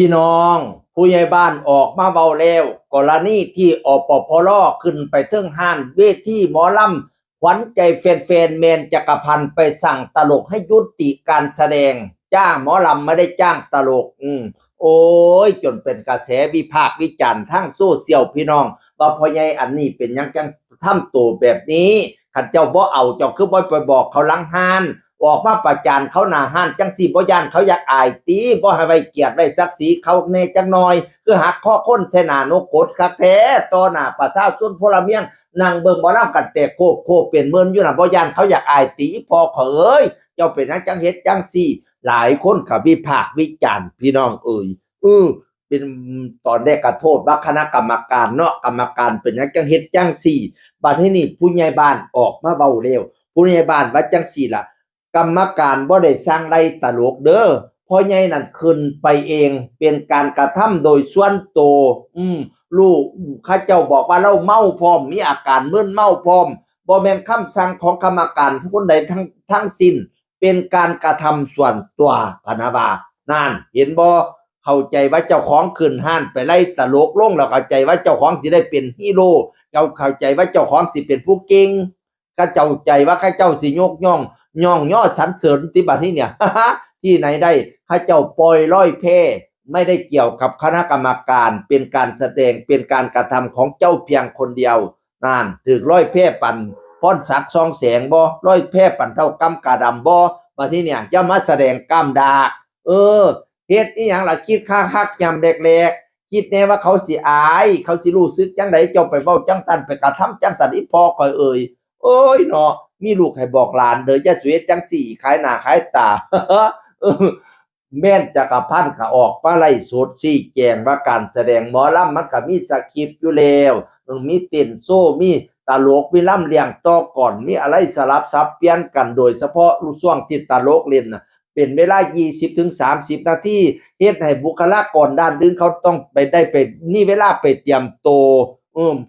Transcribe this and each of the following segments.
พี่น้องผู้ใหญ่บ้านออกมาเบาแล้วกรณีที่อปพลขึ้นไปเทิงห้านเวทีหมอลำขวัญใจแฟนๆแมนจักรพันธ์ไปสั่งตลกให้ยุติการแสดงจ้างหมอลำไม่ได้จ้างตลกโอ้ยจนเป็นกระแสวิพากษ์วิจารณ์ทั้งโซเชียลพี่น้องว่าพ่อใหญ่อันนี้เป็นยังจังทำตัวแบบนี้ขันเจ้าบ่เอาเจ้าคือบ่ไปบอกเขาหลังห้านออกมาประจานเขาหน้าห้านจังสิบ่ย่านเขาอยากอายตีบ่ให้ไว้เกียรติไว้ศักดิ์ศรีเขาแน่จักหน่อยคือหักข้อค้นใส่หน้านกกดคักแท้ต่อหน้าประชาชนพลเมืองนั่งเบิ่งหมอลำกันแต่โคเป็นเมินอยู่น่ะบ่ย่านเขาอยากอายตีพอเขาเอ้ยเจ้าเป็นจังเฮ็ดจังซี่หลายคนก็วิพากษ์วิจารณ์พี่น้องเอ้ยเป็นตอนแรกก็โทษว่าคณะกรรมการเนาะกรรมการเป็นจังเฮ็ดจังซี่บัดนี้นี่ผู้ใหญ่บ้านออกมาเว้าแล้วผู้ใหญ่บ้านว่าจังซี่ล่ะกรรมการบ่ได้สร้างไล่ตลกเด้อพ่อใหญ่นั่นขึ้นไปเองเป็นการกระทำโดยส่วนตัวลูกเขาเจ้าบอกว่าเราเมาพร้อมมีอาการมึนเมาพร้อมบ่แม่นคำสั่งของกรรมการทุกคนใดทั้งสิ้นเป็นการกระทำส่วนตัวพะนะว่านั่นเห็นบ่เข้าใจว่าเจ้าของขึ้นห้านไปไล่ตลกลงแล้วเข้าใจว่าเจ้าของสิได้เป็นฮีโร่เจ้าเข้าใจว่าเจ้าของสิเป็นผู้เก่งก็เจ้าใจว่าข้าเจ้าสิยกย่องย่อสรรเสริญที่บัดนี้เนี่ย ที่ไหนได้ข้าเจ้าปล่อยร้อยแพร่ไม่ได้เกี่ยวกับคณะกรรมการเป็นการแสดงเป็นการกระทำของเจ้าเพียงคนเดียวนั่นถือร้อยแพร่ปั่นพ้นศักดิ์ซองแสงบ่ร้อยแพร่ปั่นเท่ากำกาดำบ่บัดนี้เนี่ยจะมาแสดงกำดากเฮ็ดอีหยังล่ะคิดคักๆยำแรกๆคิดแน่ว่าเขาสิอายเขาสิรู้สึกจังไดเจ้าไปเว้าจังซั่นไปกระทำจังซั่นอีพ่อข่อยเอ่ยโอ้ยเนาะมีลูกให้บอกหลานเด้ออย่าสวยจังสี่ขายหน้าขายตา แม่นจักรพันธ์ก็ออกมาไล่สดชี้แจงว่าการแสดงหมอลำมันก็มีสคริปต์อยู่แล้วมีเต้นโซ่มีตลกมีลำเลียงต่อก่อนมีอะไรสลับซับเปลี่ยนกันโดยเฉพาะช่วงที่ตลกเล่นน่ะเป็นเวลา20ถึง30นาทีเฮ็ดให้บุคลากรด้านอื่นเขาต้องไปมีเวลาไปเตรียมตัว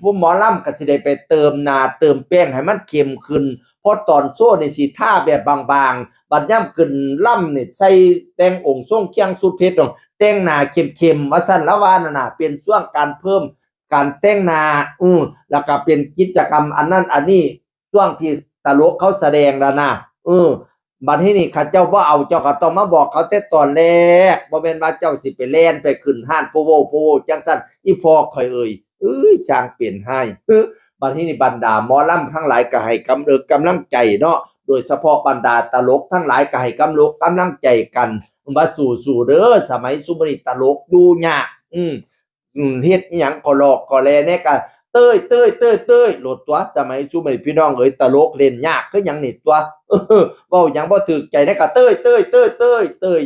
ผู้หมอลำก็สิได้ไปเติมหน้าเติมแป้งให้มันเข้มขึ้นเพราะตอนโซ่นี่สิท่าแบบบางๆบัดย่ำขึ้นล่ำนี่ใส่แต่งองค์ทรงเคียงสุดเพชรแต่งหน้าเข้มๆว่าซั่นละว่านั่นน่ะเป็นช่วงการเพิ่มการแต่งหน้าแล้วก็เป็นกิจกรรมอันนั้นอันนี้ช่วงที่ตลกเขาแสดงแล้วนะบัดนี้นี่ข้าเจ้าบ่เอาเจ้าก็ต้องมาบอกเขาแต่ตอนแรกบ่แม่นว่าเจ้าสิไปแล่นไปขึ้นห้านโพโวจังซั่นอีพ่อข่อยเอ่ยสร้างเปลี่ยนให้บัดนี้นี่บรรดาหมอลำทั้งหลายก็ให้กำลังใจเนาะโดยเฉพาะบรรดาตลกทั้งหลายก็ให้กำลังใจกันว่าสู้ๆเด้อสมัยซุมื้อนี้ตลกอยู่ยากเฮ็ดอิหยังก็ลอกก็แลแน่ก็เต้ยโหลดตัวสมัยซุมื้อนี้พี่น้องเอ้ยตลกเล่นยากคือหยังนี่ตัวเว้าหยังบ่ถูกใจแน่ก็เต้ย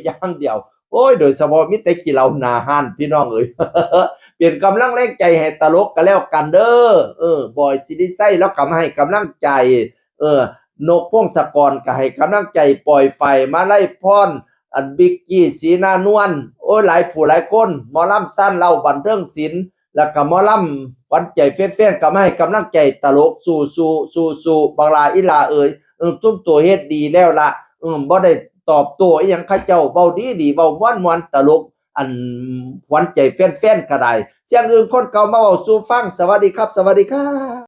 อย่างเดียวโอ้ยโดยเฉพาะมีแต่ขี้เหล้าหน้าห้านพี่น้องเอ้ย เป็นกำลังแรงใจให้ตลกกันแล้วกันเด้อบอยสิริไซแล้วก็มาให้กำลังใจนกพงศกรก็ให้กำลังใจปล่อยไฟมาไล่พรอันบิ๊กกี้ศรีนานวลโอ้ยหลายผู้หลายคนหมอลำสั้นเล่าบันเทิงศิลป์แล้วก็หมอลำขวัญใจแฟนๆก็มาให้กำลังใจตลกสู้บังลาอีหลาเอ่ยตุ้มตัวเฮ็ดดีแล้วล่ะบ่ได้ตอบโต้อีหยังเขาเจ้าเว้าดีเว้าม่วนตลกอันขวัญใจแฟนๆก็ได้เสียงอื่นคนเก่ามาเว้าสู่ฟังสวัสดีครับ